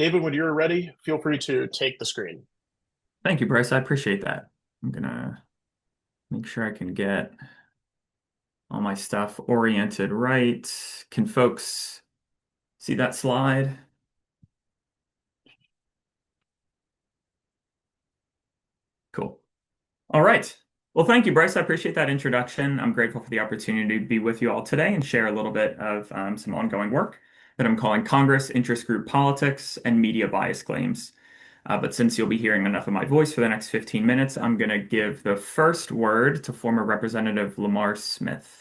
David, when you're ready, feel free to take the screen. Thank you, Bryce. I appreciate that. I'm gonna make sure I can get all my stuff oriented right. Can folks see that slide? Cool. All right. Well, thank you, Bryce. I appreciate that introduction. I'm grateful for the opportunity to be with you all today and share a little bit of some ongoing work that I'm calling Congress, Interest Group Politics, and Media Bias Claims. But since you'll be hearing enough of my voice for the next 15 minutes, I'm going to give the first word to former Representative Lamar Smith.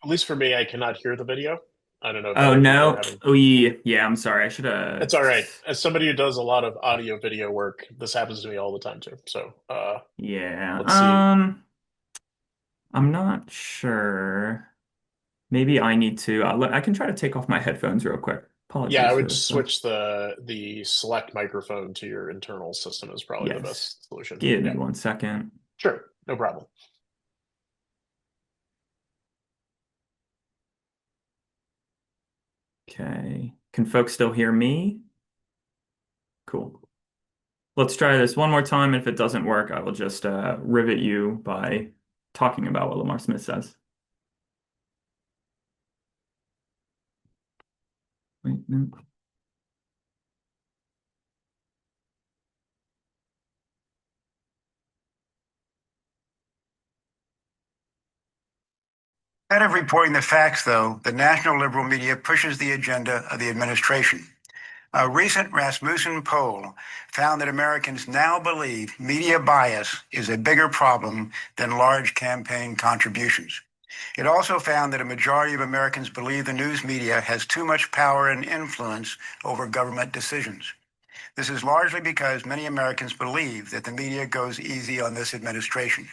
At least for me, I cannot hear the video. I don't know if Oh other people are no. having. Yeah, I'm sorry. I should have. It's all right. As somebody who does a lot of audio video work, this happens to me all the time too. So Yeah. let's see. I'm not sure. Maybe I need to. I can try to take off my headphones real quick. Yeah, I Apologies for would this, though. switch the select microphone to your internal system is probably the Yes. best solution. Give Yeah, me 1 second. sure, no problem. Okay. Can folks still hear me? Cool. Let's try this one more time. If it doesn't work, I will just rivet you by talking about what Lamar Smith says. Wait, no. Instead of reporting the facts, though, the national liberal media pushes the agenda of the administration. A recent Rasmussen poll found that Americans now believe media bias is a bigger problem than large campaign contributions. It also found that a majority of Americans believe the news media has too much power and influence over government decisions. This is largely because many Americans believe that the media goes easy on this administration.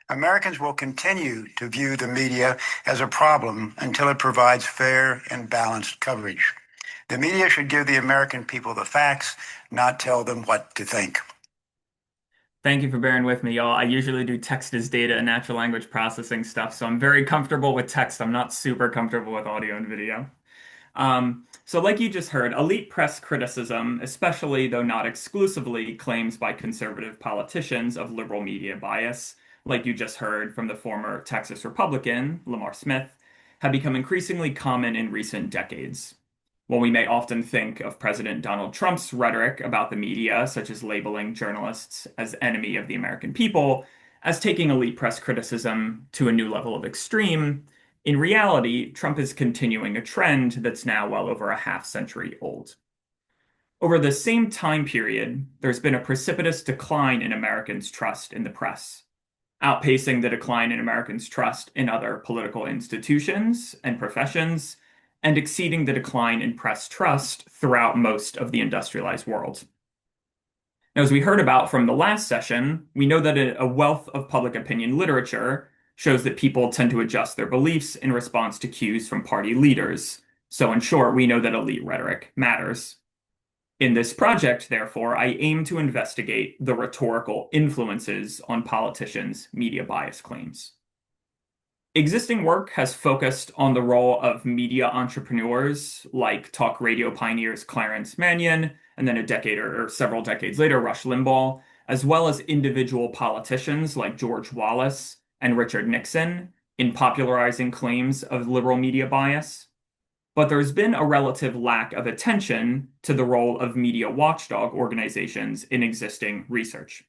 Americans will continue to view the media as a problem until it provides fair and balanced coverage. The media should give the American people the facts, not tell them what to think. Thank you for bearing with me, y'all. I usually do text as data and natural language processing stuff, so I'm very comfortable with text. I'm not super comfortable with audio and video. So like you just heard, elite press criticism, especially though not exclusively, claims by conservative politicians of liberal media bias, like you just heard from the former Texas Republican, Lamar Smith, have become increasingly common in recent decades. While we may often think of President Donald Trump's rhetoric about the media, such as labeling journalists as enemy of the American people, as taking elite press criticism to a new level of extreme, in reality, Trump is continuing a trend that's now well over a half century old. Over the same time period, there's been a precipitous decline in Americans' trust in the press, outpacing the decline in Americans' trust in other political institutions and professions, and exceeding the decline in press trust throughout most of the industrialized world. Now, as we heard about from the last session, we know that a wealth of public opinion literature shows that people tend to adjust their beliefs in response to cues from party leaders. So, in short, we know that elite rhetoric matters. In this project, therefore, I aim to investigate the rhetorical influences on politicians' media bias claims. Existing work has focused on the role of media entrepreneurs like talk radio pioneers Clarence Mannion, and then a decade or several decades later, Rush Limbaugh, as well as individual politicians like George Wallace and Richard Nixon in popularizing claims of liberal media bias. But there's been a relative lack of attention to the role of media watchdog organizations in existing research.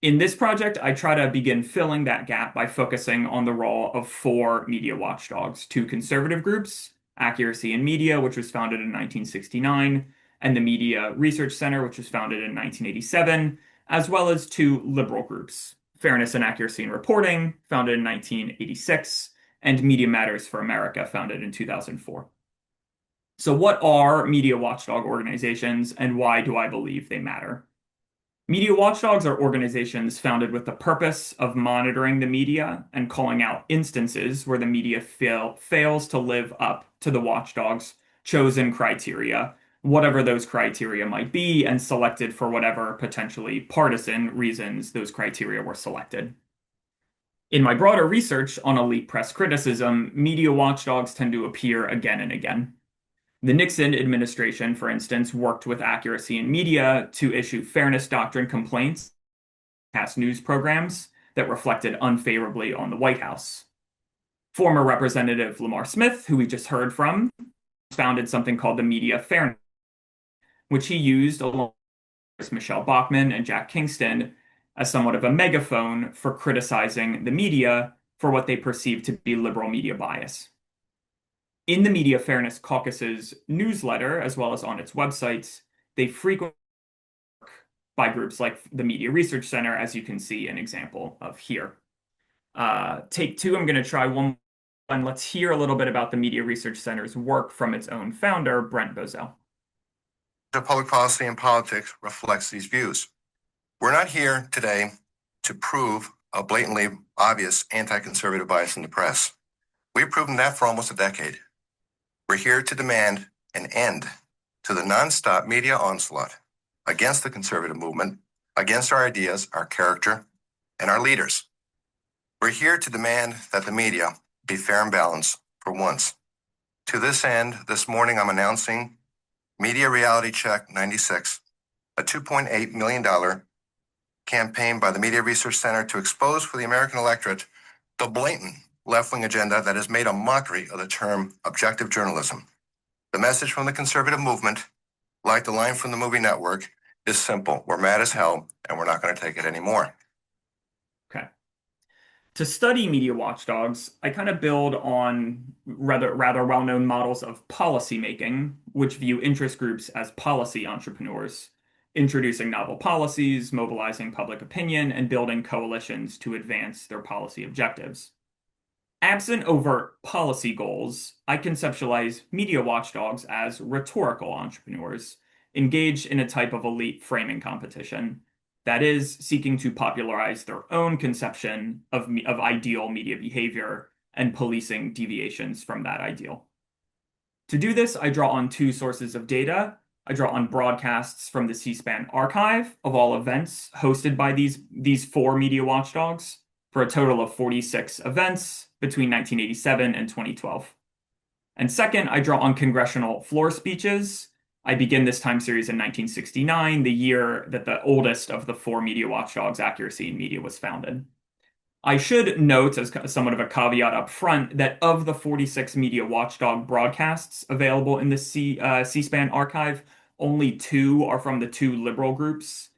In this project, I try to begin filling that gap by focusing on the role of four media watchdogs, two conservative groups, Accuracy in Media, which was founded in 1969, and the Media Research Center, which was founded in 1987, as well as two liberal groups, Fairness and Accuracy in Reporting, founded in 1986, and Media Matters for America, founded in 2004. So, what are media watchdog organizations, and why do I believe they matter? Media watchdogs are organizations founded with the purpose of monitoring the media and calling out instances where the media fails to live up to the watchdog's chosen criteria, whatever those criteria might be, and selected for whatever potentially partisan reasons those criteria were selected. In my broader research on elite press criticism, media watchdogs tend to appear again and again. The Nixon administration, for instance, worked with Accuracy in Media to issue fairness doctrine complaints, past news programs that reflected unfavorably on the White House. Former Representative Lamar Smith, who we just heard from, founded something called the Media Fairness, which he used along with Michelle Bachmann and Jack Kingston as somewhat of a megaphone for criticizing the media for what they perceived to be liberal media bias. In the Media Fairness Caucus's newsletter, as well as on its websites, they frequently work by groups like the Media Research Center, as you can see an example of here. Take two, I'm going to try one, and let's hear a little bit about the Media Research Center's work from its own founder, Brent Bozell. The public policy and politics reflects these views. We're not here today to prove a blatantly obvious anti-conservative bias in the press. We've proven that for almost a decade. We're here to demand an end to the nonstop media onslaught against the conservative movement, against our ideas, our character, and our leaders. We're here to demand that the media be fair and balanced for once. To this end, this morning I'm announcing Media Reality Check 96, a $2.8 million campaign by the Media Research Center to expose for the American electorate the blatant left-wing agenda that has made a mockery of the term objective journalism. The message from the conservative movement, like the line from the movie network, is simple. We're mad as hell, and we're not going to take it anymore. Okay. To study media watchdogs, I kind of build on rather well-known models of policymaking, which view interest groups as policy entrepreneurs, introducing novel policies, mobilizing public opinion, and building coalitions to advance their policy objectives. Absent overt policy goals, I conceptualize media watchdogs as rhetorical entrepreneurs, engaged in a type of elite framing competition. That is, seeking to popularize their own conception of ideal media behavior and policing deviations from that ideal. To do this, I draw on two sources of data. I draw on broadcasts from the C-SPAN archive of all events hosted by these four media watchdogs for a total of 46 events between 1987 and 2012. And second, I draw on congressional floor speeches. I begin this time series in 1969, the year that the oldest of the four media watchdogs, Accuracy in Media, was founded. I should note, as somewhat of a caveat up front, that of the 46 media watchdog broadcasts available in the C-SPAN archive, only two are from the two liberal groups.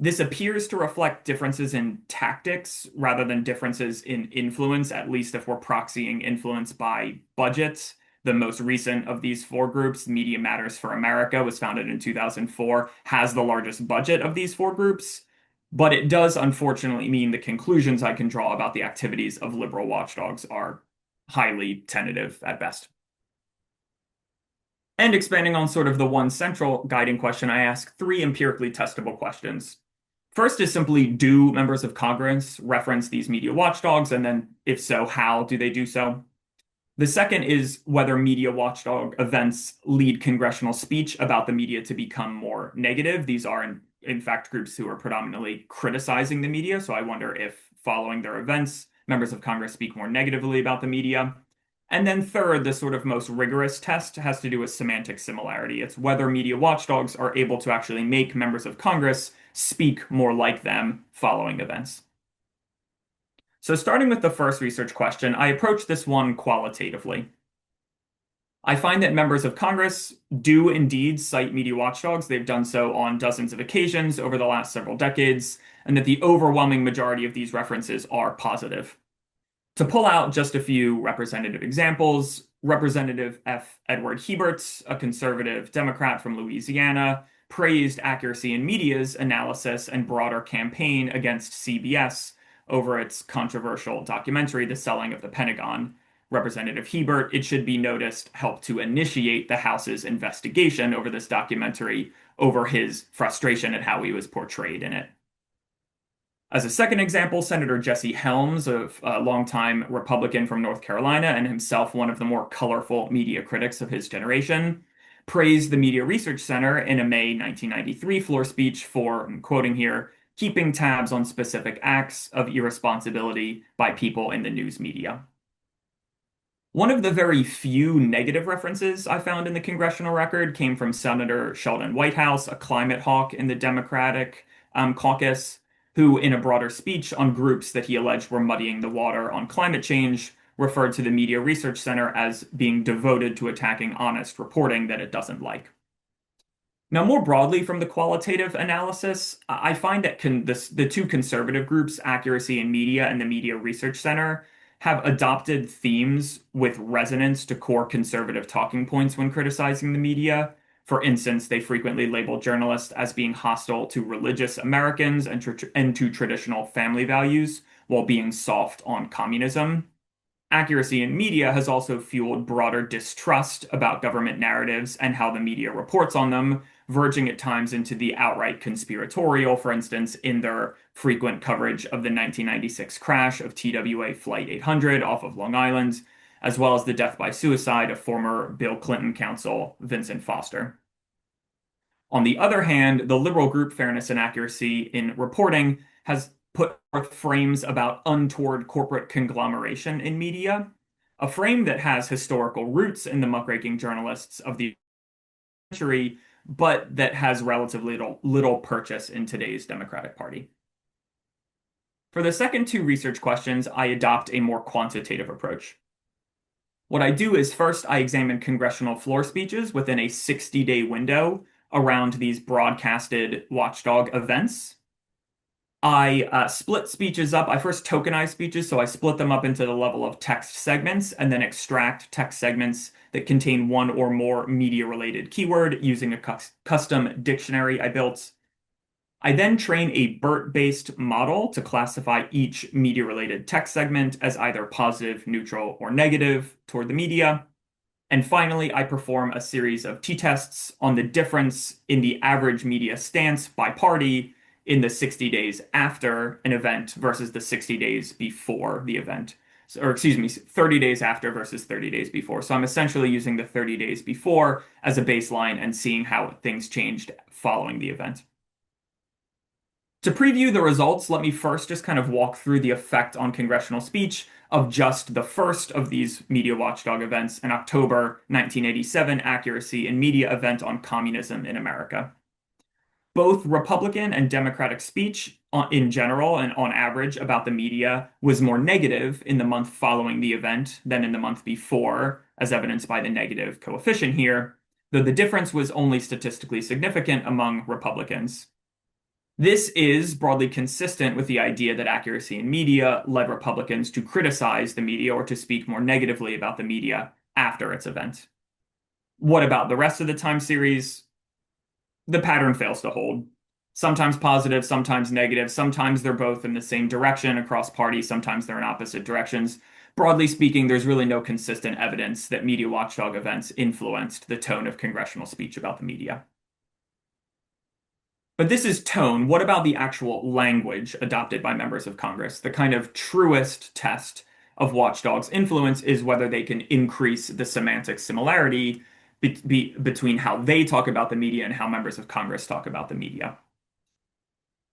This appears to reflect differences in tactics rather than differences in influence, at least if we're proxying influence by budget. The most recent of these four groups, Media Matters for America, was founded in 2004, has the largest budget of these four groups. But it does unfortunately mean the conclusions I can draw about the activities of liberal watchdogs are highly tentative at best. And expanding on sort of the one central guiding question, I ask three empirically testable questions. First is simply, do members of Congress reference these media watchdogs? And then, if so, how do they do so? The second is whether media watchdog events lead congressional speech about the media to become more negative. These are, in fact, groups who are predominantly criticizing the media. So I wonder if, following their events, members of Congress speak more negatively about the media. And then third, the sort of most rigorous test has to do with semantic similarity. It's whether media watchdogs are able to actually make members of Congress speak more like them following events. So starting with the first research question, I approach this one qualitatively. I find that members of Congress do indeed cite media watchdogs. They've done so on dozens of occasions over the last several decades, and that the overwhelming majority of these references are positive. To pull out just a few representative examples, Representative F. Edward Hebert, a conservative Democrat from Louisiana, praised Accuracy in Media's analysis and broader campaign against CBS over its controversial documentary, The Selling of the Pentagon. Representative Hebert, it should be noticed, helped to initiate the House's investigation over this documentary over his frustration at how he was portrayed in it. As a second example, Senator Jesse Helms, a longtime Republican from North Carolina and himself one of the more colorful media critics of his generation, praised the Media Research Center in a May 1993 floor speech for, I'm quoting here, keeping tabs on specific acts of irresponsibility by people in the news media. One of the very few negative references I found in the congressional record came from Senator Sheldon Whitehouse, a climate hawk in the Democratic caucus, who, in a broader speech on groups that he alleged were muddying the water on climate change, referred to the Media Research Center as being devoted to attacking honest reporting that it doesn't like. Now, more broadly from the qualitative analysis, I find that the two conservative groups, Accuracy in Media and the Media Research Center, have adopted themes with resonance to core conservative talking points when criticizing the media. For instance, they frequently label journalists as being hostile to religious Americans and to traditional family values, while being soft on communism. Accuracy in media has also fueled broader distrust about government narratives and how the media reports on them, verging at times into the outright conspiratorial, for instance, in their frequent coverage of the 1996 crash of TWA Flight 800 off of Long Island, as well as the death by suicide of former Bill Clinton counsel Vincent Foster. On the other hand, the liberal group Fairness and Accuracy in Reporting has put forth frames about untoward corporate conglomeration in media, a frame that has historical roots in the muckraking journalists of the century, but that has relatively little purchase in today's Democratic Party. For the second two research questions, I adopt a more quantitative approach. What I do is first I examine congressional floor speeches within a 60-day window around these broadcasted watchdog events. I split speeches up. I first tokenize speeches, so I split them up into the level of text segments and then extract text segments that contain one or more media-related keyword using a custom dictionary I built. I then train a BERT-based model to classify each media-related text segment as either positive, neutral, or negative toward the media. And finally, I perform a series of t-tests on the difference in the average media stance by party in the 60 days after an event versus the 60 days before the event. Or excuse me, 30 days after versus 30 days before. So I'm essentially using the 30 days before as a baseline and seeing how things changed following the event. To preview the results, let me first just kind of walk through the effect on congressional speech of just the first of these media watchdog events, an October 1987 Accuracy in Media event on communism in America. Both Republican and Democratic speech in general and on average about the media was more negative in the month following the event than in the month before, as evidenced by the negative coefficient here, though the difference was only statistically significant among Republicans. This is broadly consistent with the idea that Accuracy in Media led Republicans to criticize the media or to speak more negatively about the media after its event. What about the rest of the time series? The pattern fails to hold. Sometimes positive, sometimes negative, sometimes they're both in the same direction across parties, sometimes they're in opposite directions. Broadly speaking, there's really no consistent evidence that media watchdog events influenced the tone of congressional speech about the media. But this is tone. What about the actual language adopted by members of Congress? The kind of truest test of watchdogs' influence is whether they can increase the semantic similarity between how they talk about the media and how members of Congress talk about the media.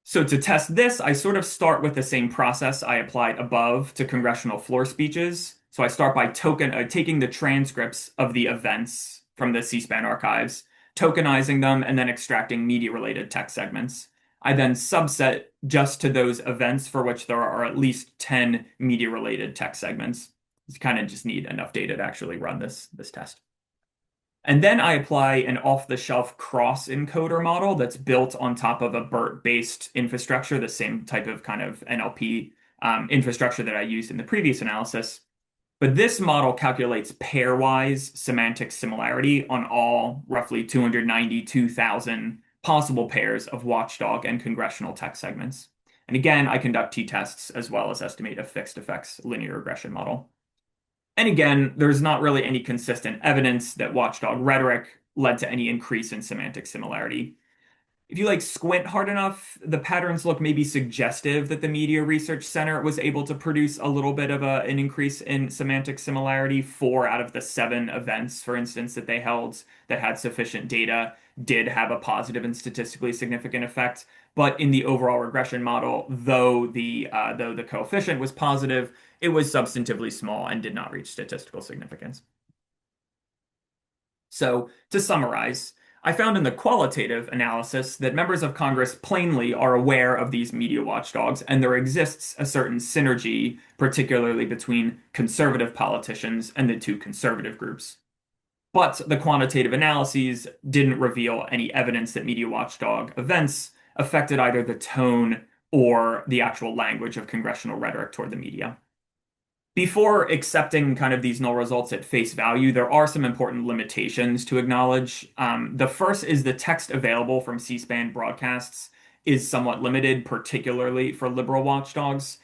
So to test this, I sort of start with the same process I applied above to congressional floor speeches. So I start by taking the transcripts of the events from the C-SPAN archives, tokenizing them, and then extracting media-related text segments. I then subset just to those events for which there are at least 10 media-related text segments. You kind of just need enough data to actually run this test. And then I apply an off-the-shelf cross-encoder model that's built on top of a BERT-based infrastructure, the same type of kind of NLP infrastructure that I used in the previous analysis. But this model calculates pairwise semantic similarity on all roughly 292,000 possible pairs of watchdog and congressional text segments. And again, I conduct t-tests as well as estimate a fixed effects linear regression model. And again, there's not really any consistent evidence that watchdog rhetoric led to any increase in semantic similarity. if you like squint hard enough, the patterns look maybe suggestive that the Media Research Center was able to produce a little bit of an increase in semantic similarity. 4 out of the 7 events, for instance, that they held that had sufficient data did have a positive and statistically significant effect. But in the overall regression model, though the coefficient was positive, it was substantively small and did not reach statistical significance. So, to summarize, I found in the qualitative analysis that members of Congress plainly are aware of these media watchdogs, and there exists a certain synergy, particularly between conservative politicians and the two conservative groups. But the quantitative analyses didn't reveal any evidence that media watchdog events affected either the tone or the actual language of congressional rhetoric toward the media. Before accepting kind of these null results at face value, there are some important limitations to acknowledge. The first is the text available from C-SPAN broadcasts is somewhat limited, particularly for liberal watchdogs.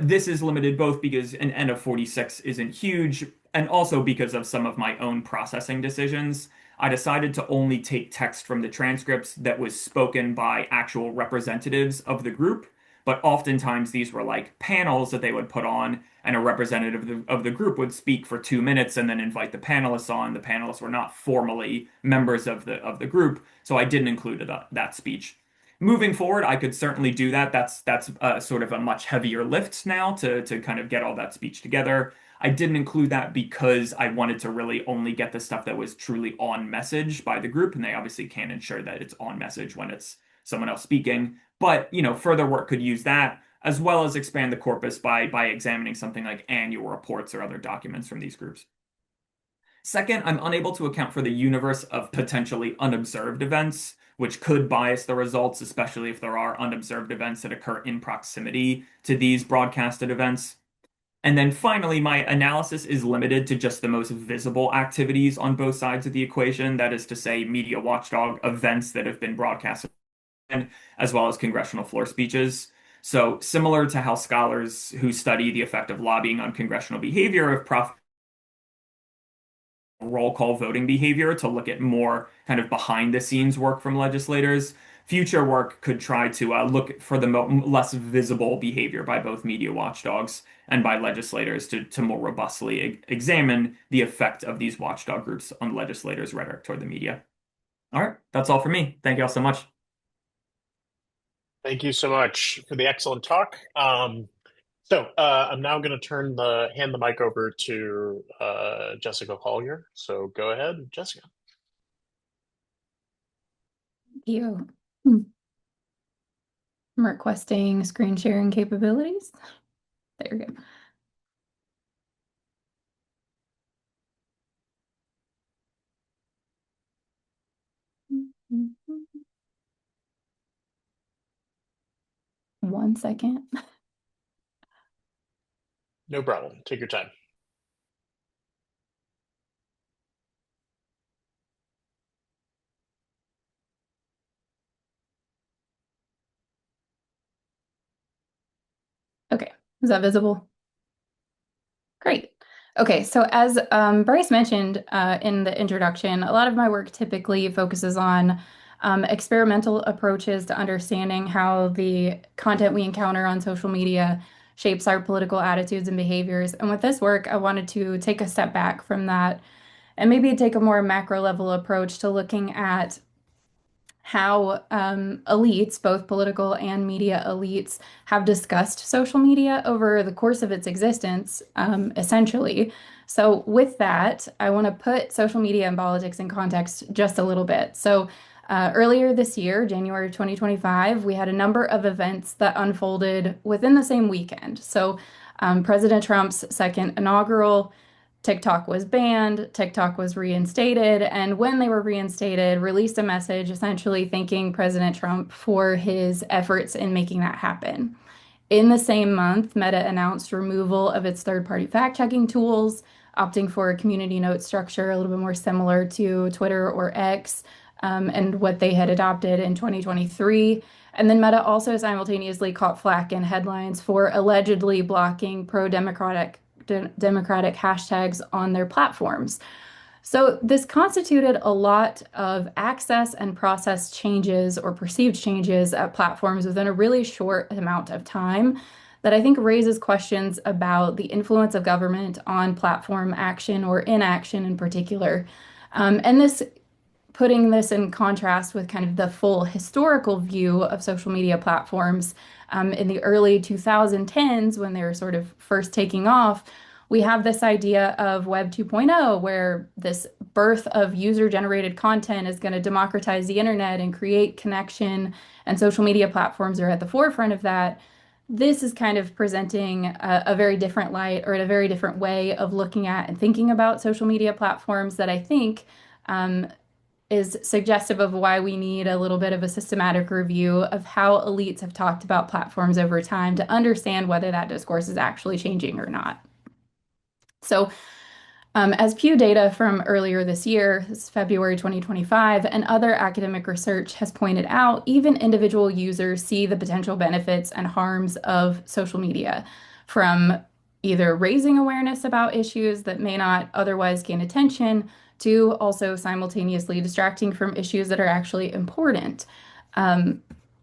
This is limited both because an N of 46 isn't huge, and also because of some of my own processing decisions. I decided to only take text from the transcripts that was spoken by actual representatives of the group, but oftentimes these were like panels that they would put on, and a representative of the group would speak for 2 minutes and then invite the panelists on. The panelists were not formally members of the group, so I didn't include that speech. Moving forward, I could certainly do that. That's sort of a much heavier lift now to kind of get all that speech together. I didn't include that because I wanted to really only get the stuff that was truly on message by the group, and they obviously can't ensure that it's on message when it's someone else speaking. But, further work could use that, as well as expand the corpus by examining something like annual reports or other documents from these groups. Second, I'm unable to account for the universe of potentially unobserved events, which could bias the results, especially if there are unobserved events that occur in proximity to these broadcasted events. And then finally, my analysis is limited to just the most visible activities on both sides of the equation. That is to say, media watchdog events that have been broadcasted, as well as congressional floor speeches. So, similar to how scholars who study the effect of lobbying on congressional behavior have roll call voting behavior to look at more kind of behind the scenes work from legislators, future work could try to look for the less visible behavior by both media watchdogs and by legislators to more robustly examine the effect of these watchdog groups on legislators' rhetoric toward the media. All right, that's all for me. Thank you all so much. Thank you so much for the excellent talk. I'm now going to hand the mic over to Jessica Collier. So go ahead, Jessica. Thank you. I'm requesting screen sharing capabilities. There we go. One second. No problem. Take your time. Okay, is that visible? Great. Okay, so as Bryce mentioned in the introduction, a lot of my work typically focuses on experimental approaches to understanding how the content we encounter on social media shapes our political attitudes and behaviors. And with this work, I wanted to take a step back from that and maybe take a more macro level approach to looking at how elites, both political and media elites, have discussed social media over the course of its existence, essentially. So, with that, I want to put social media and politics in context just a little bit. So, earlier this year, January 2025, we had a number of events that unfolded within the same weekend. So, President Trump's second inaugural, TikTok was banned, TikTok was reinstated, and when they were reinstated, released a message essentially thanking President Trump for his efforts in making that happen. In the same month, Meta announced removal of its third-party fact-checking tools, opting for a community note structure a little bit more similar to Twitter or X, and what they had adopted in 2023. And then Meta also simultaneously caught flack in headlines for allegedly blocking pro-democratic hashtags on their platforms. So this constituted a lot of access and process changes or perceived changes at platforms within a really short amount of time that I think raises questions about the influence of government on platform action or inaction in particular. And this putting this in contrast with kind of the full historical view of social media platforms in the early 2010s when they were sort of first taking off, we have this idea of Web 2.0, where this birth of user-generated content is going to democratize the internet and create connection, and social media platforms are at the forefront of that. This is kind of presenting a very different light or a very different way of looking at and thinking about social media platforms that I think is suggestive of why we need a little bit of a systematic review of how elites have talked about platforms over time to understand whether that discourse is actually changing or not. So, as Pew data from earlier this year, this is February 2025, and other academic research has pointed out, even individual users see the potential benefits and harms of social media, from either raising awareness about issues that may not otherwise gain attention to also simultaneously distracting from issues that are actually important.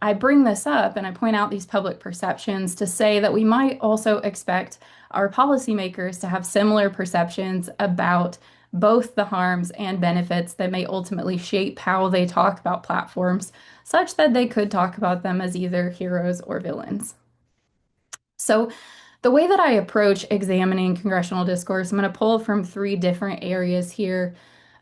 I bring this up and I point out these public perceptions to say that we might also expect our policymakers to have similar perceptions about both the harms and benefits that may ultimately shape how they talk about platforms, such that they could talk about them as either heroes or villains. So, the way that I approach examining congressional discourse, I'm going to pull from three different areas here.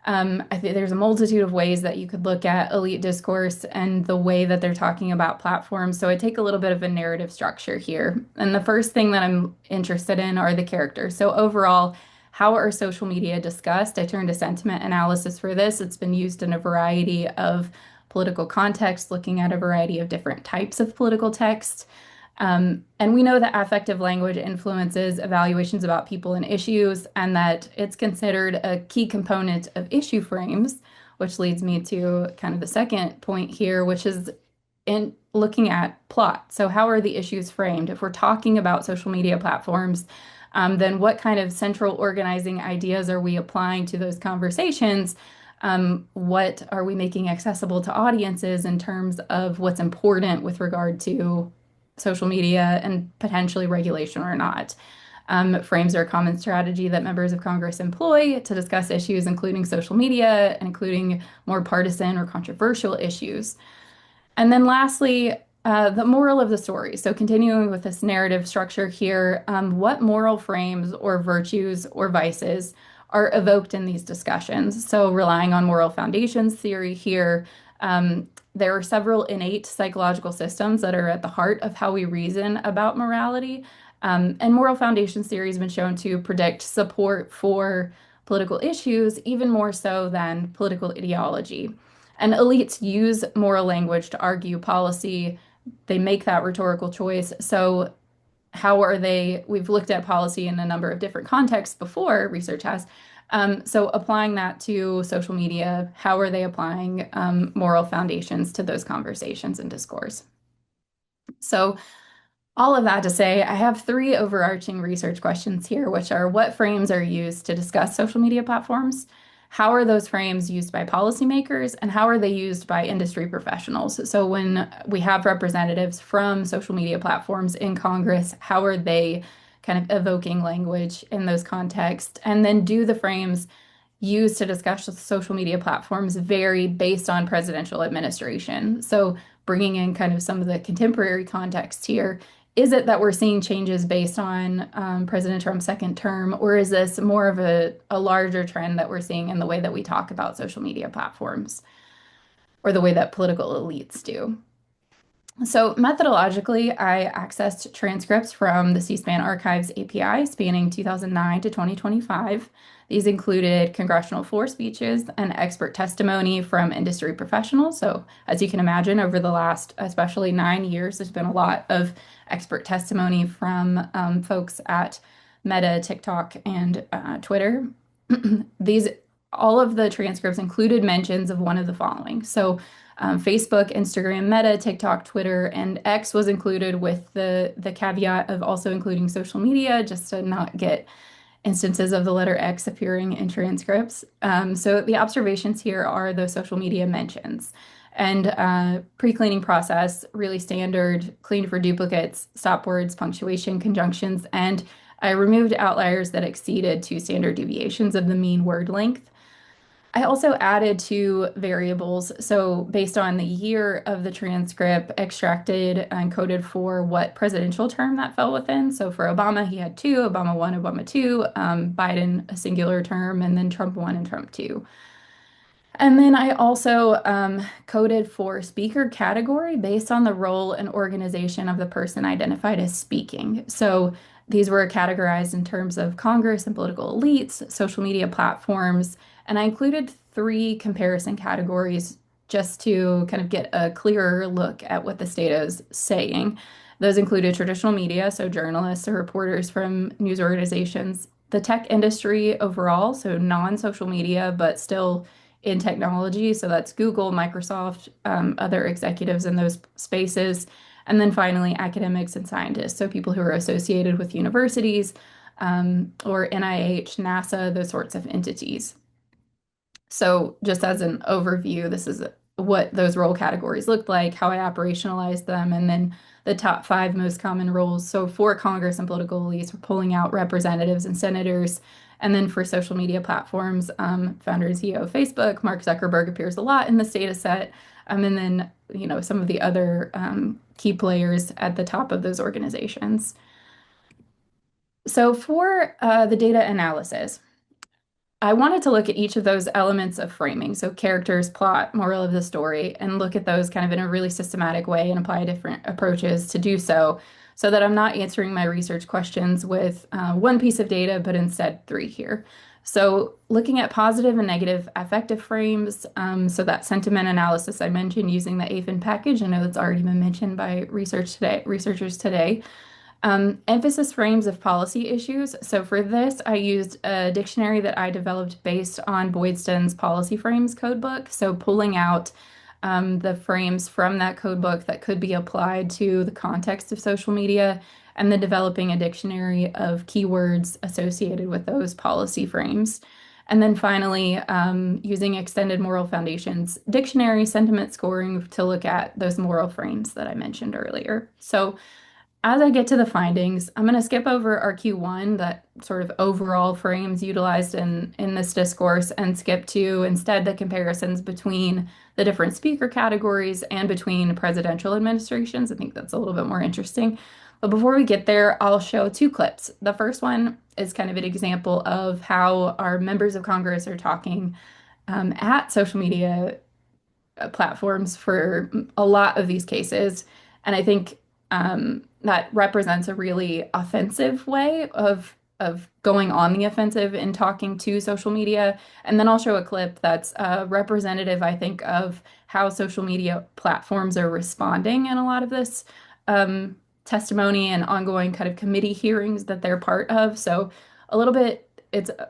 I think there's a multitude of ways that you could look at elite discourse and the way that they're talking about platforms. So I take a little bit of a narrative structure here. And the first thing that I'm interested in are the characters. So overall, how are social media discussed? I turned to sentiment analysis for this. It's been used in a variety of political contexts, looking at a variety of different types of political text. And we know that affective language influences evaluations about people and issues, and that it's considered a key component of issue frames, which leads me to kind of the second point here, which is in looking at plot. So, how are the issues framed? If we're talking about social media platforms, then what kind of central organizing ideas are we applying to those conversations? What are we making accessible to audiences in terms of what's important with regard to social media and potentially regulation or not? Frames are a common strategy that members of Congress employ to discuss issues, including social media, and including more partisan or controversial issues. And then lastly, the moral of the story. So continuing with this narrative structure here, what moral frames or virtues or vices are evoked in these discussions? So relying on moral foundations theory here, there are several innate psychological systems that are at the heart of how we reason about morality. And moral foundations theory has been shown to predict support for political issues, even more so than political ideology. And elites use moral language to argue policy. They make that rhetorical choice. So, how are they? We've looked at policy in a number of different contexts before, research has. So, applying that to social media, how are they applying moral foundations to those conversations and discourse? So, all of that to say, I have three overarching research questions here, which are what frames are used to discuss social media platforms? How are those frames used by policymakers? And how are they used by industry professionals? So when we have representatives from social media platforms in Congress, how are they kind of evoking language in those contexts? And then do the frames used to discuss social media platforms vary based on presidential administration? So bringing in kind of some of the contemporary context here, is it that we're seeing changes based on President Trump's second term, or is this more of a larger trend that we're seeing in the way that we talk about social media platforms or the way that political elites do? So methodologically, I accessed transcripts from the C-SPAN Archives API spanning 2009 to 2025. These included congressional floor speeches and expert testimony from industry professionals. So as you can imagine, over the last especially 9 years, there's been a lot of expert testimony from folks at Meta, TikTok, and Twitter. These all of the transcripts included mentions of one of the following. So Facebook, Instagram, Meta, TikTok, Twitter, and X was included with the caveat of also including social media, just to not get instances of the letter X appearing in transcripts. So the observations here are those social media mentions. And pre-cleaning process, really standard, cleaned for duplicates, stop words, punctuation, conjunctions, and I removed outliers that exceeded 2 standard deviations of the mean word length. I also added 2 variables. So, based on the year of the transcript, extracted and coded for what presidential term that fell within. So, for Obama, he had 2, Obama 1, Obama 2, Biden, a singular term, and then Trump 1 and Trump 2. And then I also coded for speaker category based on the role and organization of the person identified as speaking. So these were categorized in terms of Congress and political elites, social media platforms, and I included 3 comparison categories just to kind of get a clearer look at what this data is saying. Those included traditional media, so journalists or reporters from news organizations, the tech industry overall, so non-social media, but still in technology. So that's Google, Microsoft, other executives in those spaces. And then finally, academics and scientists. So people who are associated with universities or NIH, NASA, those sorts of entities. So just as an overview, this is what those role categories looked like, how I operationalized them, and then the top 5 most common roles. So for Congress and political elites, we're pulling out representatives and senators. And then for social media platforms, founder and CEO of Facebook, Mark Zuckerberg appears a lot in this data set. And then, some of the other key players at the top of those organizations. So for the data analysis, I wanted to look at each of those elements of framing, so characters, plot, moral of the story, and look at those kind of in a really systematic way and apply different approaches to do so, so that I'm not answering my research questions with 1 piece of data, but instead 3 here. So looking at positive and negative affective frames, so that sentiment analysis I mentioned using the AFIN package, I know that's already been mentioned by researchers today. Emphasis frames of policy issues. So for this, I used a dictionary that I developed based on Boydston's policy frames codebook. So pulling out the frames from that codebook that could be applied to the context of social media, and then developing a dictionary of keywords associated with those policy frames. And then finally, using extended moral foundations dictionary sentiment scoring to look at those moral frames that I mentioned earlier. So as I get to the findings, I'm going to skip over our Q1, that sort of overall frames utilized in this discourse, and skip to instead the comparisons between the different speaker categories and between presidential administrations. I think that's a little bit more interesting. But before we get there, I'll show 2 clips. The first one is kind of an example of how our members of Congress are talking at social media platforms for a lot of these cases. And I think that represents a really offensive way of going on the offensive and talking to social media. And then I'll show a clip that's representative, I think, of how social media platforms are responding in a lot of this testimony and ongoing kind of committee hearings that they're part of. So a little bit,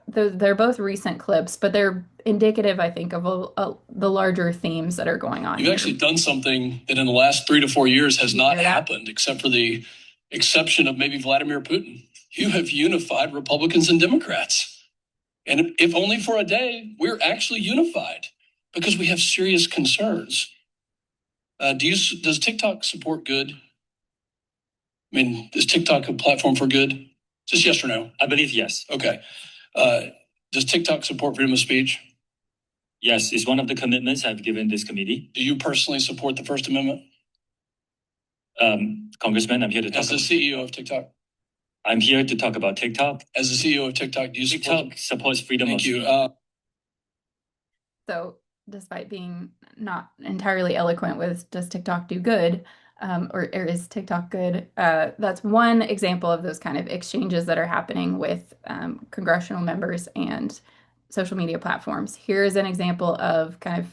they're both recent clips, but they're indicative, I think, of the larger themes that are going on. You've actually done something that in the last 3 to 4 years has not happened, except for the exception of maybe Vladimir Putin. You have unified Republicans and Democrats. And if only for a day, we're actually unified because we have serious concerns. Does TikTok support good? I mean, is TikTok a platform for good? Just yes or no? I believe yes. Okay. Does TikTok support freedom of speech? Yes, it's one of the commitments I've given this committee. Do you personally support the First Amendment? Congressman, I'm here to talk As the CEO of TikTok? I'm here to talk about TikTok. As the CEO of TikTok, do you support? TikTok supports freedom of speech. So despite being not entirely eloquent with does TikTok do good, or is TikTok good? That's one example of those kind of exchanges that are happening with congressional members and social media platforms. Here's an example of kind of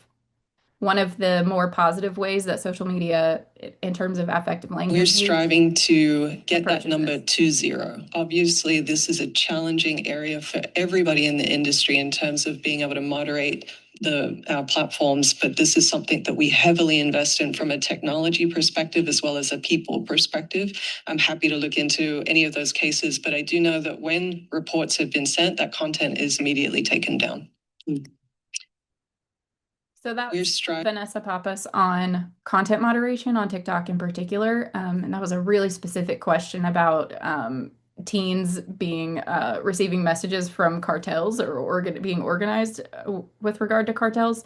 one of the more positive ways that social media, in terms of affective language, we're striving to get that number to 0. Obviously, this is a challenging area for everybody in the industry in terms of being able to moderate our platforms, but this is something that we heavily invest in from a technology perspective as well as a people perspective. I'm happy to look into any of those cases, but I do know that when reports have been sent, that content is immediately taken down. So that's Vanessa Pappas on content moderation on TikTok in particular. And that was a really specific question about teens being receiving messages from cartels or being organized with regard to cartels.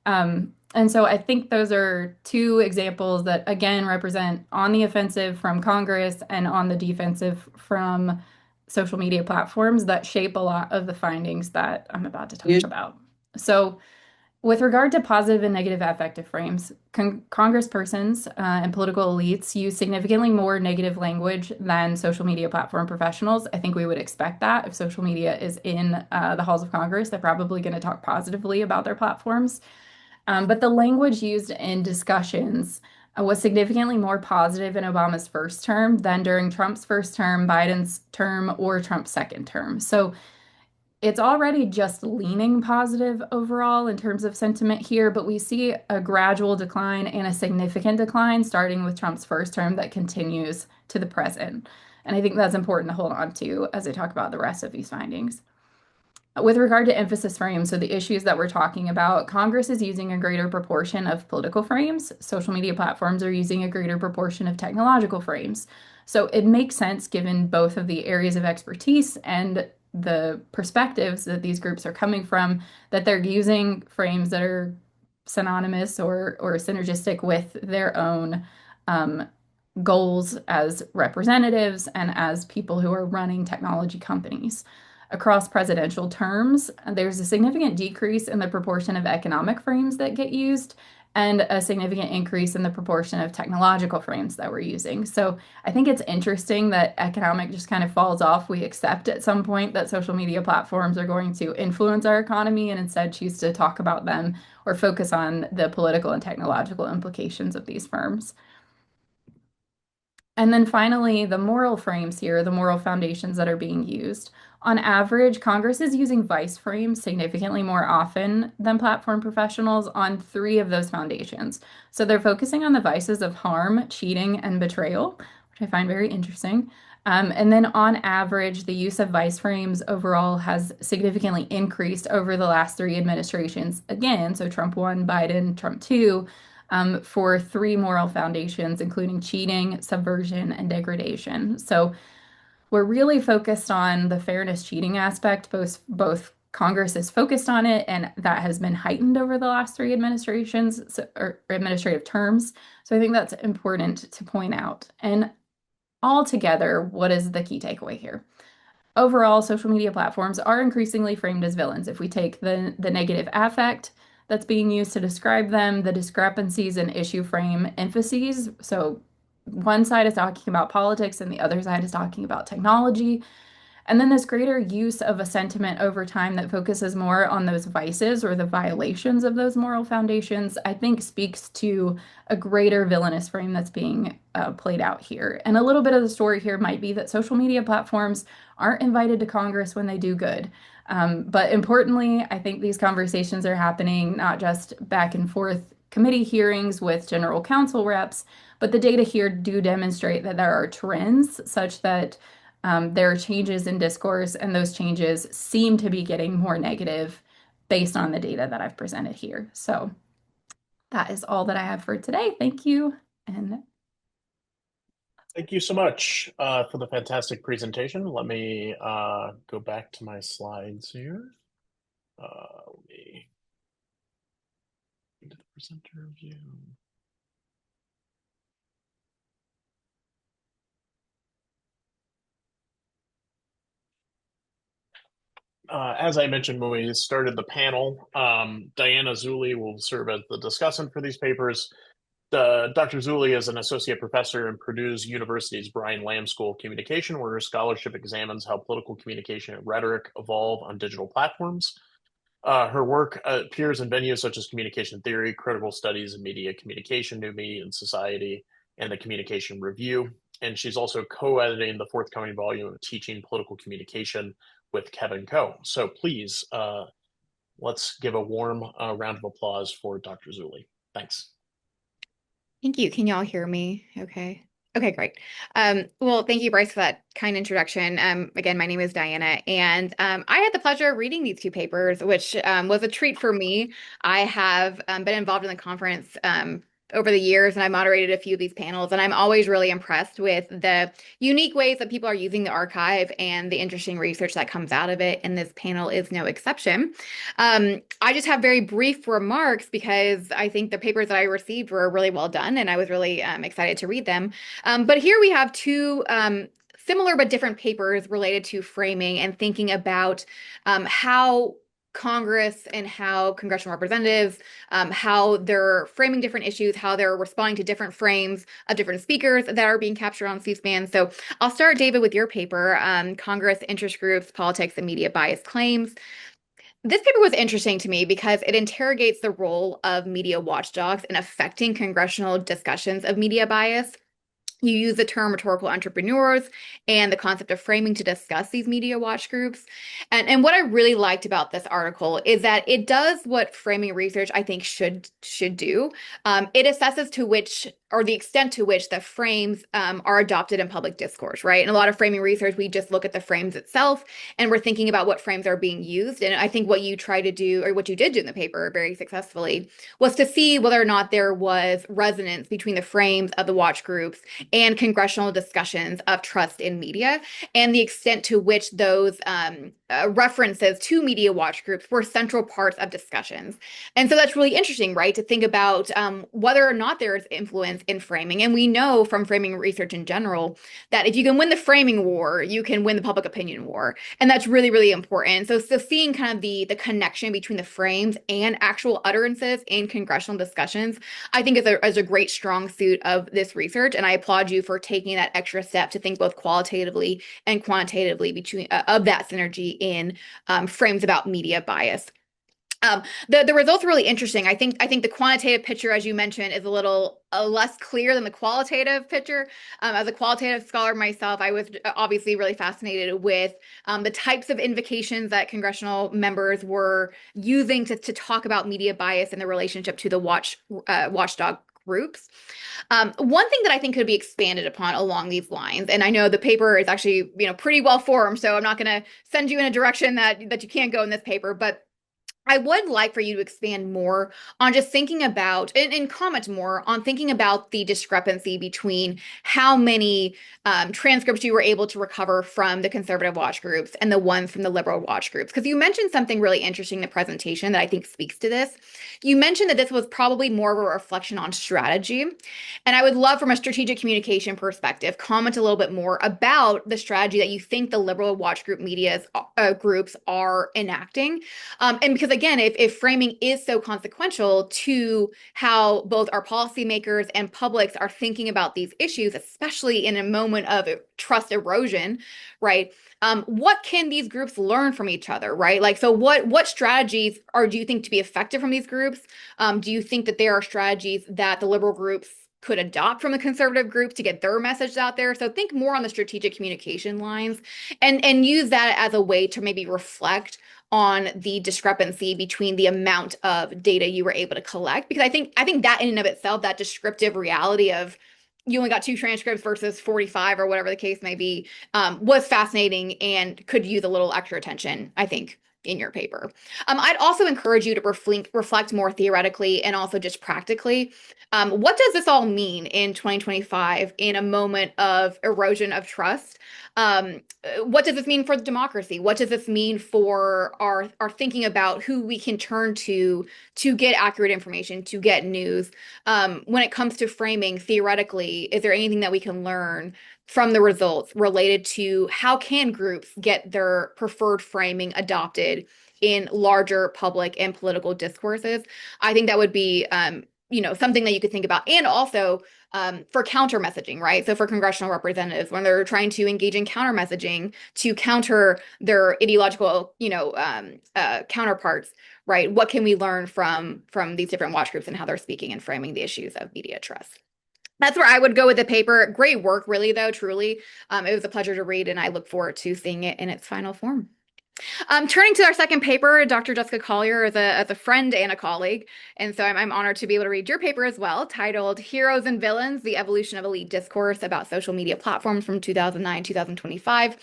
And so I think those are two examples that, again, represent on the offensive from Congress and on the defensive from social media platforms that shape a lot of the findings that I'm about to talk about. So with regard to positive and negative affective frames, congresspersons and political elites use significantly more negative language than social media platform professionals. I think we would expect that. If social media is in the halls of Congress, they're probably going to talk positively about their platforms. But the language used in discussions was significantly more positive in Obama's first term than during Trump's first term, Biden's term, or Trump's second term. So it's already just leaning positive overall in terms of sentiment here, but we see a gradual decline and a significant decline starting with Trump's first term that continues to the present. And I think that's important to hold on to as I talk about the rest of these findings. With regard to emphasis frames, so the issues that we're talking about, Congress is using a greater proportion of political frames. Social media platforms are using a greater proportion of technological frames. So it makes sense given both of the areas of expertise and the perspectives that these groups are coming from, that they're using frames that are synonymous or synergistic with their own goals as representatives and as people who are running technology companies. Across presidential terms, there's a significant decrease in the proportion of economic frames that get used and a significant increase in the proportion of technological frames that we're using. So I think it's interesting that economic just kind of falls off. We accept at some point that social media platforms are going to influence our economy and instead choose to talk about them or focus on the political and technological implications of these firms. And then finally, the moral frames here, the moral foundations that are being used. On average, Congress is using vice frames significantly more often than platform professionals on 3 of those foundations. So they're focusing on the vices of harm, cheating, and betrayal, which I find very interesting. And then on average, the use of vice frames overall has significantly increased over the last 3 administrations. Again, so Trump 1, Biden, Trump 2, for 3 moral foundations, including cheating, subversion, and degradation. So we're really focused on the fairness cheating aspect. Both Congress is focused on it, and that has been heightened over the last 3 administrations or administrative terms. So I think that's important to point out. And altogether, what is the key takeaway here? Overall, social media platforms are increasingly framed as villains. If we take the negative affect that's being used to describe them, the discrepancies in issue frame emphases. So one side is talking about politics and the other side is talking about technology. And then this greater use of a sentiment over time that focuses more on those vices or the violations of those moral foundations, I think speaks to a greater villainous frame that's being played out here. And a little bit of the story here might be that social media platforms aren't invited to Congress when they do good. But importantly, I think these conversations are happening not just back and forth committee hearings with general counsel reps, but the data here do demonstrate that there are trends such that there are changes in discourse, and those changes seem to be getting more negative based on the data that I've presented here. So that is all that I have for today. Thank you. And thank you so much for the fantastic presentation. Let me go back to my slides here. Let me into the presenter view. As I mentioned when we started the panel, Diana Zulli will serve as the discussant for these papers. Dr. Zulli is an associate professor in Purdue University's Brian Lamb School of Communication, where her scholarship examines how political communication and rhetoric evolve on digital platforms. Her work appears in venues such as Communication Theory, Critical Studies in Media Communication, New Media and Society, and the Communication Review. And she's also co-editing the forthcoming volume of Teaching Political Communication with Kevin Coe. So please, let's give a warm round of applause for Dr. Zulli. Thanks. Thank you. Can y'all hear me? Okay. Okay, great. Well, thank you, Bryce, for that kind introduction. Again, my name is Diana, and I had the pleasure of reading these two papers, which was a treat for me. I have been involved in the conference over the years, and I moderated a few of these panels, and I'm always really impressed with the unique ways that people are using the archive and the interesting research that comes out of it, and this panel is no exception. I just have very brief remarks because I think the papers that I received were really well done, and I was really excited to read them. But here we have two similar but different papers related to framing and thinking about how Congress and how congressional representatives, how they're framing different issues, how they're responding to different frames of different speakers that are being captured on C-SPAN. So I'll start, David, with your paper, Congress, Interest Groups, Politics, and Media Bias Claims. This paper was interesting to me because it interrogates the role of media watchdogs in affecting congressional discussions of media bias. You use the term rhetorical entrepreneurs and the concept of framing to discuss these media watch groups. And what I really liked about this article is that it does what framing research I think should do. It assesses to which or the extent to which the frames are adopted in public discourse, right? In a lot of framing research, we just look at the frames itself and we're thinking about what frames are being used. And I think what you try to do, or what you did do in the paper very successfully, was to see whether or not there was resonance between the frames of the watch groups and congressional discussions of trust in media, and the extent to which those references to media watch groups were central parts of discussions. And so that's really interesting, right? To think about whether or not there is influence in framing. And we know from framing research in general that if you can win the framing war, you can win the public opinion war. And that's really, really important. So seeing kind of the connection between the frames and actual utterances in congressional discussions, I think is a great strong suit of this research. And I applaud you for taking that extra step to think both qualitatively and quantitatively between of that synergy in frames about media bias. The results are really interesting. I think the quantitative picture, as you mentioned, is a little less clear than the qualitative picture. As a qualitative scholar myself, I was obviously really fascinated with the types of invocations that congressional members were using to talk about media bias and the relationship to the watchdog groups. One thing that I think could be expanded upon along these lines, and I know the paper is actually pretty well formed, so I'm not going to send you in a direction that you can't go in this paper, but I would like for you to expand more on just thinking about and comment more on thinking about the discrepancy between how many transcripts you were able to recover from the conservative watch groups and the ones from the liberal watch groups. Because you mentioned something really interesting in the presentation that I think speaks to this. You mentioned that this was probably more of a reflection on strategy. And I would love, from a strategic communication perspective, comment a little bit more about the strategy that you think the liberal watch group media's groups are enacting. And because again, if framing is so consequential to how both our policymakers and publics are thinking about these issues, especially in a moment of trust erosion, right? What can these groups learn from each other, right? Like, so what strategies do you think to be effective from these groups? Do you think that there are strategies that the liberal groups could adopt from the conservative groups to get their message out there? So think more on the strategic communication lines and use that as a way to maybe reflect on the discrepancy between the amount of data you were able to collect. Because I think that in and of itself, that descriptive reality of you only got 2 transcripts versus 45 or whatever the case may be, was fascinating and could use a little extra attention, I think, in your paper. I'd also encourage you to reflect more theoretically and also just practically. What does this all mean in 2025 in a moment of erosion of trust? What does this mean for democracy? What does this mean for our thinking about who we can turn to get accurate information, to get news? When it comes to framing theoretically, is there anything that we can learn from the results related to how can groups get their preferred framing adopted in larger public and political discourses? I think that would be something that you could think about. And also for counter messaging, right? So for congressional representatives, when they're trying to engage in counter messaging to counter their ideological, counterparts, right? What can we learn from these different watch groups and how they're speaking and framing the issues of media trust? That's where I would go with the paper. Great work, really, though, truly. It was a pleasure to read, and I look forward to seeing it in its final form. Turning to our second paper, Dr. Jessica Collier is a friend and a colleague, and so I'm honored to be able to read your paper as well, titled Heroes and Villains, The Evolution of Elite Discourse About Social Media Platforms from 2009-2025.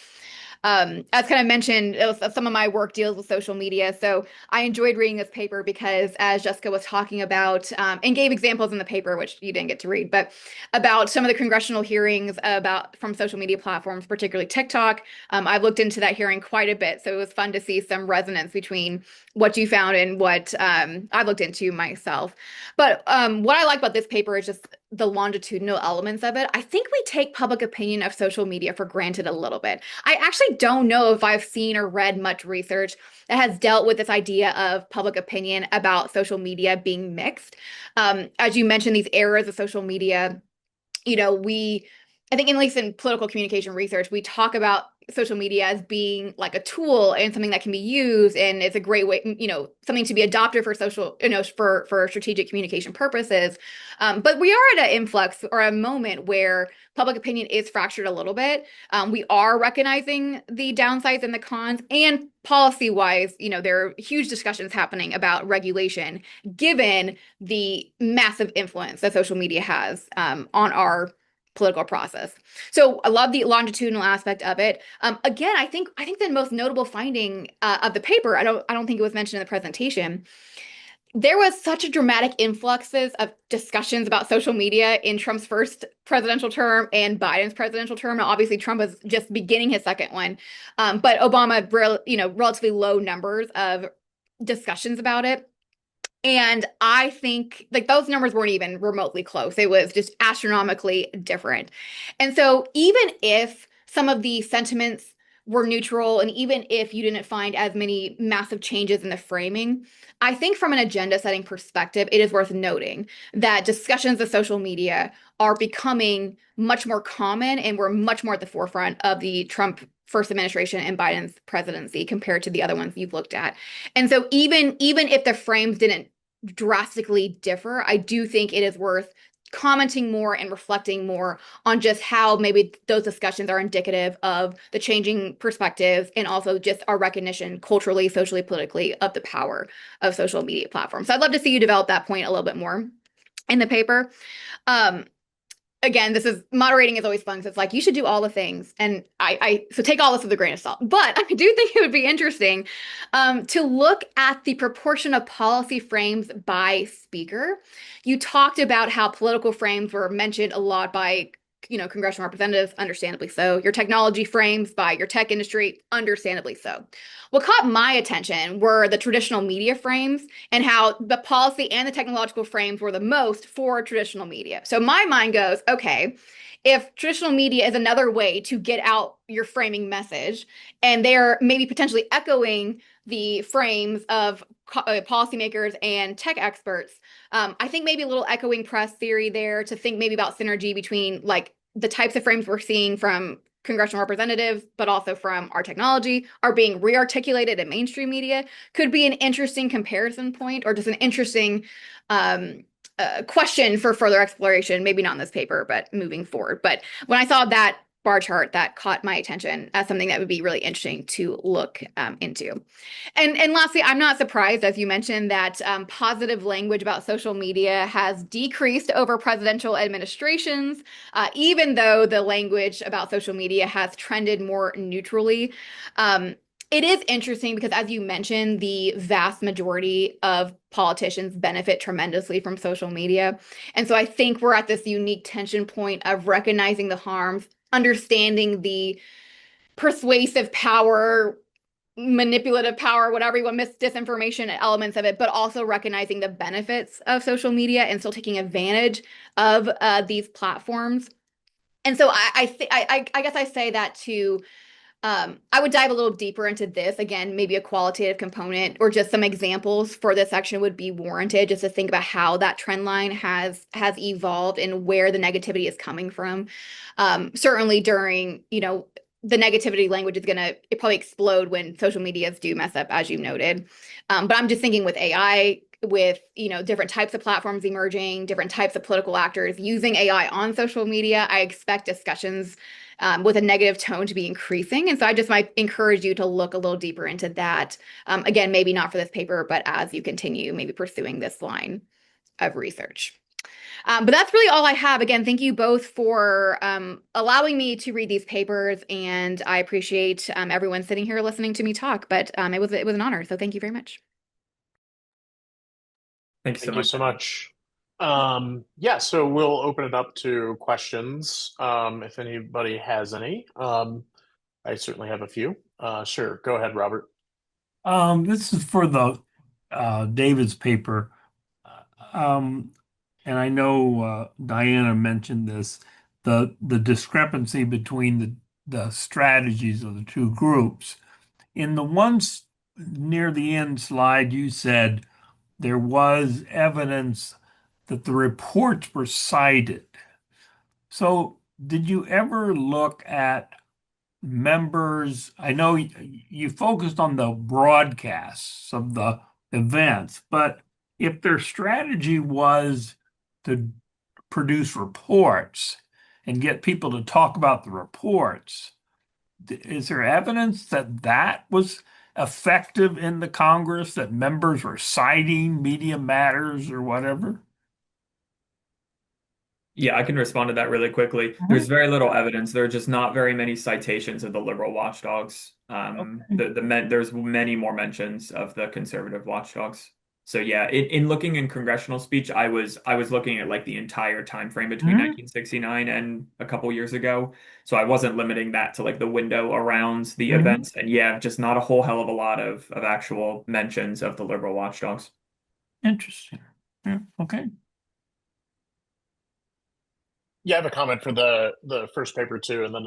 As kind of mentioned, some of my work deals with social media, so I enjoyed reading this paper because, as Jessica was talking about, and gave examples in the paper, which you didn't get to read, but about some of the congressional hearings from social media platforms, particularly TikTok. I've looked into that hearing quite a bit, so it was fun to see some resonance between what you found and what I've looked into myself. But what I like about this paper is just the longitudinal elements of it. I think we take public opinion of social media for granted a little bit. I actually don't know if I've seen or read much research that has dealt with this idea of public opinion about social media being mixed. As you mentioned, these eras of social media, I think, at least in political communication research, we talk about social media as being like a tool and something that can be used, and it's a great way, something to be adopted for social, for strategic communication purposes. But we are at an influx or a moment where public opinion is fractured a little bit. We are recognizing the downsides and the cons, and policy-wise, there are huge discussions happening about regulation, given the massive influence that social media has on our political process. So I love the longitudinal aspect of it. Again, I think the most notable finding of the paper, I don't think it was mentioned in the presentation. There was such a dramatic influxes of discussions about social media in Trump's first presidential term and Biden's presidential term. Now, obviously, Trump was just beginning his second one, but Obama, relatively low numbers of discussions about it. And I think like those numbers weren't even remotely close. It was just astronomically different. And so even if some of the sentiments were neutral, and even if you didn't find as many massive changes in the framing, I think from an agenda setting perspective, it is worth noting that discussions of social media are becoming much more common, and we're much more at the forefront of the Trump first administration and Biden's presidency compared to the other ones you've looked at. And so even if the frames didn't drastically differ, I do think it is worth commenting more and reflecting more on just how maybe those discussions are indicative of the changing perspectives, and also just our recognition culturally, socially, politically of the power of social media platforms. So I'd love to see you develop that point a little bit more in the paper. Again, moderating is always fun. So it's like, you should do all the things. And so take all this with a grain of salt. But I do think it would be interesting to look at the proportion of policy frames by speaker. You talked about how political frames were mentioned a lot by congressional representatives, understandably so. Your technology frames by your tech industry, understandably so. What caught my attention were the traditional media frames, and how the policy and the technological frames were the most for traditional media. So my mind goes, okay, if traditional media is another way to get out your framing message, and they're maybe potentially echoing the frames of policymakers and tech experts, I think maybe a little echoing press theory there to think maybe about synergy between like the types of frames we're seeing from congressional representatives, but also from our technology, are being rearticulated in mainstream media, could be an interesting comparison point, or just an interesting question for further exploration, maybe not in this paper, but moving forward. But when I saw that bar chart, that caught my attention as something that would be really interesting to look into. And lastly, I'm not surprised, as you mentioned, that positive language about social media has decreased over presidential administrations, even though the language about social media has trended more neutrally. It is interesting because, as you mentioned, the vast majority of politicians benefit tremendously from social media. And so I think we're at this unique tension point of recognizing the harms, understanding the persuasive power, manipulative power, whatever you want, disinformation elements of it, but also recognizing the benefits of social media and still taking advantage of these platforms. And so I guess I say that to I would dive a little deeper into this. Again, maybe a qualitative component or just some examples for this section would be warranted, just to think about how that trend line has evolved and where the negativity is coming from. Certainly during, the negativity language is it probably explode when social medias do mess up, as you noted. But I'm just thinking with AI, with different types of platforms emerging, different types of political actors using AI on social media, I expect discussions with a negative tone to be increasing. And so I just might encourage you to look a little deeper into that. Again, maybe not for this paper, but as you continue maybe pursuing this line of research. But that's really all I have. Again, thank you both for allowing me to read these papers, and I appreciate everyone sitting here listening to me talk. But it was an honor, so thank you very much. Thank you so much. Yeah, so we'll open it up to questions if anybody has any. I certainly have a few. Sure, go ahead, Robert. This is for the David's paper. And I know Diana mentioned this, the discrepancy between the strategies of the two groups. In the ones near the end slide, you said there was evidence that the reports were cited. So did you ever look at members? I know you focused on the broadcasts of the events, but if their strategy was to produce reports and get people to talk about the reports, is there evidence that that was effective in the Congress, that members were citing Media Matters or whatever? Yeah, I can respond to that really quickly. There's very little evidence. There are just not very many citations of the liberal watchdogs. There's many more mentions of the conservative watchdogs. So yeah, in looking in congressional speech, I was looking at like the entire time frame between 1969 and a couple years ago. So I wasn't limiting that to like the window around the events. And yeah, just not a whole hell of a lot of actual mentions of the liberal watchdogs. Interesting. Yeah, okay. Yeah, I have a comment for the first paper too, and then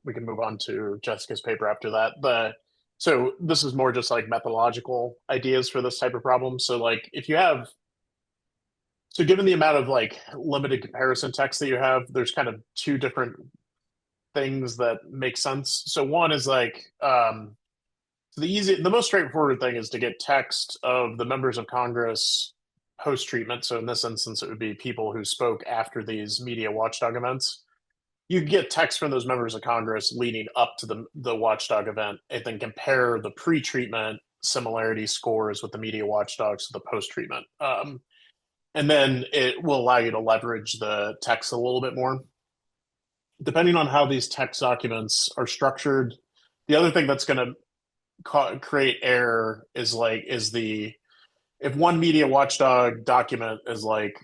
we can move on to Jessica's paper after that. So this is more just like methodological ideas for this type of problem. So like if you have, so given the amount of like limited comparison text that you have, there's kind of two different things that make sense. So one is like so the most straightforward thing is to get text of the members of Congress post treatment. So in this instance, it would be people who spoke after these media watchdog events. You get text from those members of Congress leading up to the watchdog event, and then compare the pre-treatment similarity scores with the media watchdogs to the post-treatment. And then it will allow you to leverage the text a little bit more. Depending on how these text documents are structured, the other thing that's going to create error is if one media watchdog document is like,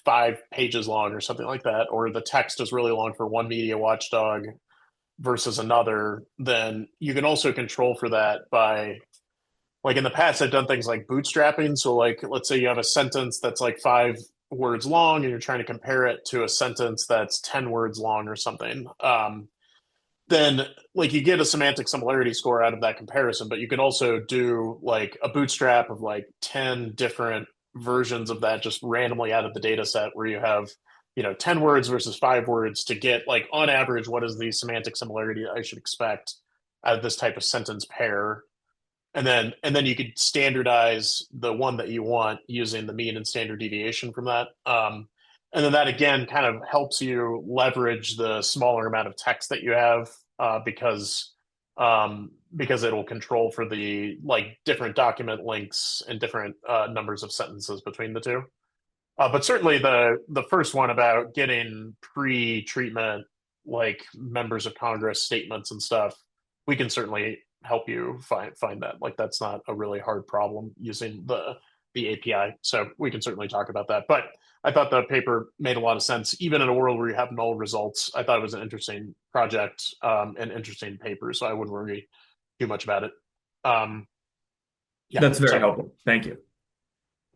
5 pages long or something like that, or the text is really long for one media watchdog versus another, then you can also control for that by, like in the past, I've done things like bootstrapping. So like, let's say you have a sentence that's like 5 words long and you're trying to compare it to a sentence that's 10 words long or something. Then like you get a semantic similarity score out of that comparison, but you can also do like a bootstrap of like 10 different versions of that just randomly out of the data set where you have 10 words versus 5 words to get like on average what is the semantic similarity I should expect out of this type of sentence pair, and then you could standardize the one that you want using the mean and standard deviation from that. And then that again kind of helps you leverage the smaller amount of text that you have because it'll control for the like different document links and different numbers of sentences between the two. But certainly the first one about getting pre-treatment like members of Congress statements and stuff, we can certainly help you find that. Like that's not a really hard problem using the API. So we can certainly talk about that. But I thought the paper made a lot of sense, even in a world where you have null results. I thought it was an interesting project and interesting paper, so I wouldn't worry too much about it. Yeah, that's very helpful. Thank you.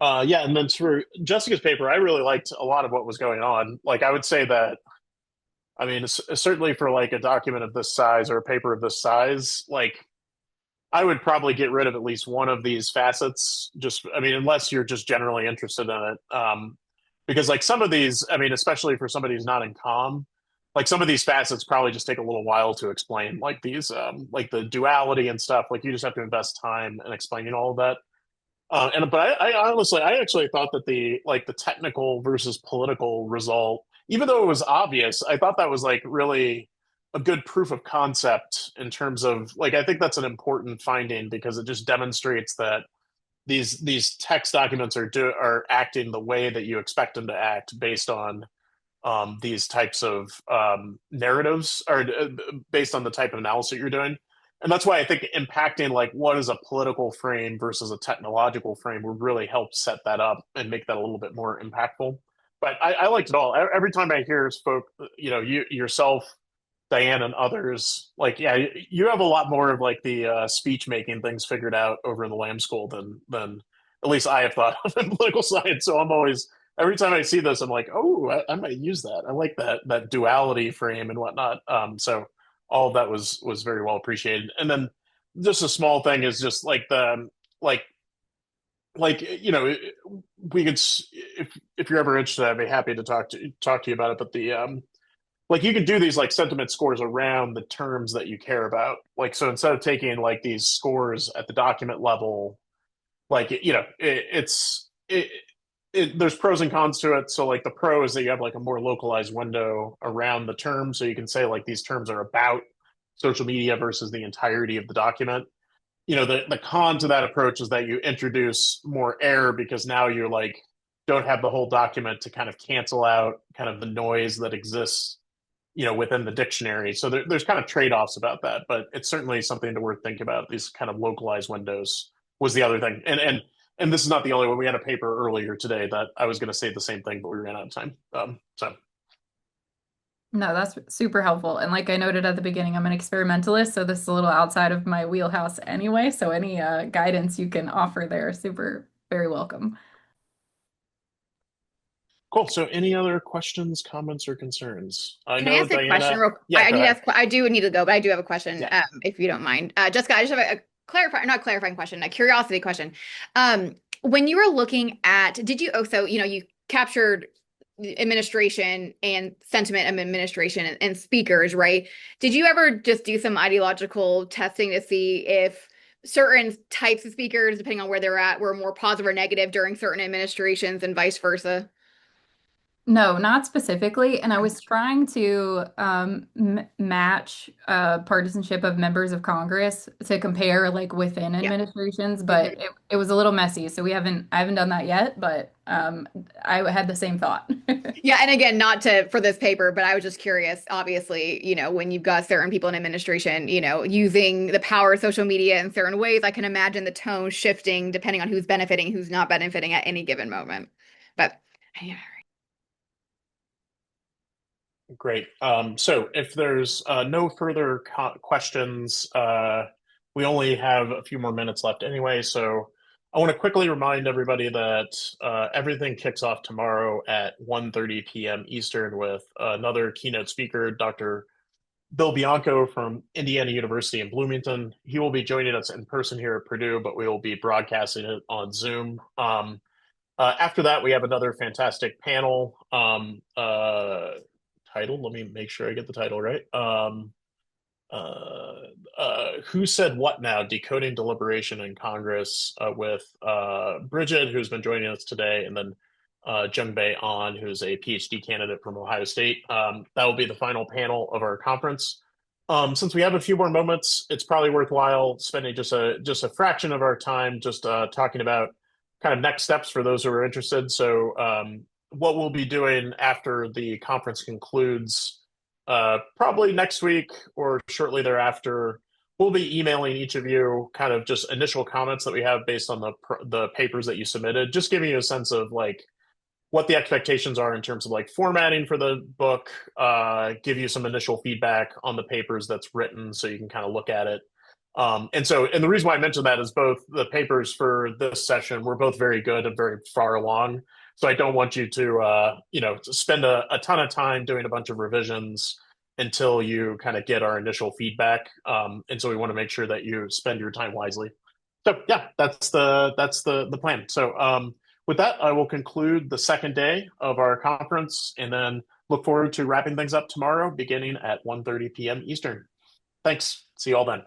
Yeah, and then for Jessica's paper, I really liked a lot of what was going on. Like I would say that, I mean, certainly for like a document of this size or a paper of this size, like I would probably get rid of at least one of these facets. Unless you're just generally interested in it. Because like some of these, I mean, especially for somebody who's not in comm, like some of these facets probably just take a little while to explain, like these, like the duality and stuff. Like you just have to invest time in explaining all of that. But I honestly, I actually thought that the technical versus political result even though it was obvious, I thought that was like really a good proof of concept in terms of like I think that's an important finding because it just demonstrates that these text documents are acting the way that you expect them to act based on these types of narratives or based on the type of analysis you're doing. And that's why I think impacting like what is a political frame versus a technological frame would really help set that up and make that a little bit more impactful. But I liked it all. Every time I hear spoke, you yourself, Diane, and others, like, yeah, you have a lot more of like the speech making things figured out over in the Lamb School than at least I have thought of in political science. So I'm always every time I see this, I'm like, oh, I might use that. I like that duality frame and whatnot. So all of that was very well appreciated. And then just a small thing is just like the like we could if you're ever interested, I'd be happy to talk to you about it. But the like you could do these like sentiment scores around the terms that you care about. Like so instead of taking like these scores at the document level, like there's pros and cons to it. So like the pro is that you have like a more localized window around the term, so you can say like these terms are about social media versus the entirety of the document. The con to that approach is that you introduce more error because now you're like don't have the whole document to kind of cancel out kind of the noise that exists within the dictionary. So there's kind of trade-offs about that, but it's certainly something to worth thinking about. These kind of localized windows was the other thing. And this is not the only one. We had a paper earlier today that I was going to say the same thing, but we ran out of time. So No, that's super helpful. And like I noted at the beginning, I'm an experimentalist, so this is a little outside of my wheelhouse anyway. So any guidance you can offer there, super, very welcome. cool. So any other questions, comments, or concerns? I Can I know ask a question Diana. real Yeah, I go need to ahead. ask, I do need to go, but I do have a question, Yeah. if you don't mind. Jessica, I just have a not clarifying question, a curiosity question. When you were looking at, did you, so, you captured administration and sentiment of administration and speakers, right? Did you ever just do some ideological testing to see if certain types of speakers, depending on where they're at, were more positive or negative during certain administrations and vice versa? No, not specifically. And I was trying to match partisanship of members of Congress to compare like within Yeah. administrations, but it was a little messy. So I haven't done that yet, but I had the same thought. Yeah, and again, not for this paper, but I was just curious. Obviously, when you've got certain people in administration, using the power of social media in certain ways, I can imagine the tone shifting depending on who's benefiting, who's not benefiting at any given moment. But yeah. Great. So if there's no further questions, we only have a few more minutes left anyway. So I want to quickly remind everybody that everything kicks off tomorrow at 1:30 p.m. Eastern with another keynote speaker, Dr. Bill Bianco from Indiana University in Bloomington. He will be joining us in person here at Purdue, but we will be broadcasting it on Zoom. After that, we have another fantastic panel titled, let me make sure I get the title right. Who Said What Now? Decoding Deliberation in Congress with Bridget, who's been joining us today, and then Jung-Bae Ahn, who's a PhD candidate from Ohio State. That will be the final panel of our conference. Since we have a few more moments, it's probably worthwhile spending just a fraction of our time just talking about kind of next steps for those who are interested. So what we'll be doing after the conference concludes, probably next week or shortly thereafter, we'll be emailing each of you kind of just initial comments that we have based on the papers that you submitted, just giving you a sense of like what the expectations are in terms of like formatting for the book, give you some initial feedback on the papers that's written so you can kind of look at it. And the reason why I mentioned that is both the papers for this session were both very good and very far along. So I don't want you to, to spend a ton of time doing a bunch of revisions until you kind of get our initial feedback. And so we want to make sure that you spend your time wisely. So yeah, that's the plan. So with that, I will conclude the second day of our conference and then look forward to wrapping things up tomorrow beginning at 1:30 p.m. Eastern. Thanks. See you all then.